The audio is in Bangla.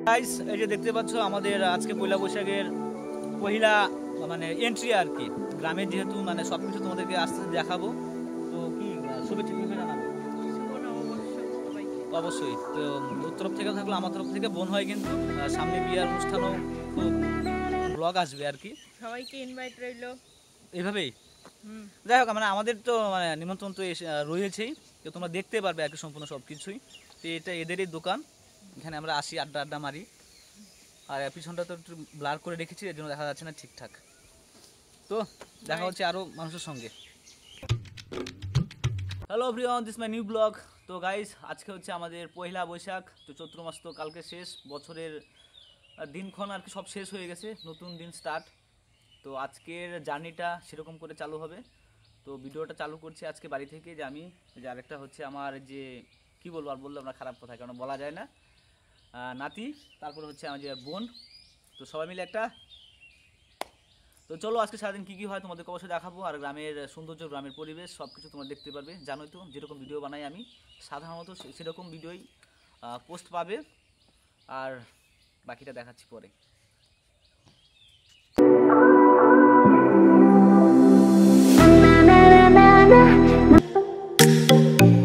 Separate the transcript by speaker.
Speaker 1: গাইস, এই যে দেখতে পাচ্ছ আমাদের আজকে পয়লা বৈশাখের পহিলা মানে এন্ট্রি আর কি। গ্রামের যেহেতু মানে সব কিছু তোমাদেরকে আস্তে আস্তে দেখাবো। তো কি শুভেচ্ছা কি জানাবো? অবশ্যই। তো ওর তরফ থেকে থাকলো, আমার তরফ থেকে বোন হয় কিন্তু সামনে বিয়ার অনুষ্ঠানও খুব ব্লগ আসবে আর কি।
Speaker 2: সবাইকে ইনভাইট রইলো
Speaker 1: এইভাবেই যাই হোক, মানে আমাদের তো মানে নিমন্ত্রণ তো রয়েছেই। তো তোমরা দেখতে পারবে আর কি সম্পূর্ণ সব কিছুই। তো এটা এদেরই দোকান, এখানে আমরা আসি, আড্ডা আড্ডা মারি। আর পিছনটা তো একটু ব্লার করে রেখেছি, এর জন্য দেখা যাচ্ছে না ঠিকঠাক। তো দেখা হচ্ছে আরও মানুষের সঙ্গে। Hello everyone, this my new blog. তো গাইস, আজকে হচ্ছে আমাদের পয়লা বৈশাখ। তো চৈত্র মাস তো কালকে শেষ, বছরের দিনক্ষণ আর কি সব শেষ হয়ে গেছে, নতুন দিন স্টার্ট। তো আজকের জার্নিটা সেরকম করে চালু হবে। তো ভিডিওটা চালু করছি আজকে বাড়ি থেকে, যে আমি যে আরেকটা হচ্ছে আমার যে কি বলবো, আর বললে আমরা খারাপ কথা, কারণ বলা যায় না, নাতি, তারপরে হচ্ছে আমার যে বোন। তো সবাই মিলে একটা। তো চলো আজকে সারাদিন কী কী হয় তোমাদেরকে অবশ্যই দেখাবো, আর গ্রামের সৌন্দর্য, গ্রামের পরিবেশ সব কিছু তোমরা দেখতে পারবে। জানোই তো যেরকম ভিডিও বানাই আমি সাধারণত সেরকম ভিডিওই পোস্ট পাবে। আর বাকিটা দেখাচ্ছি পরে।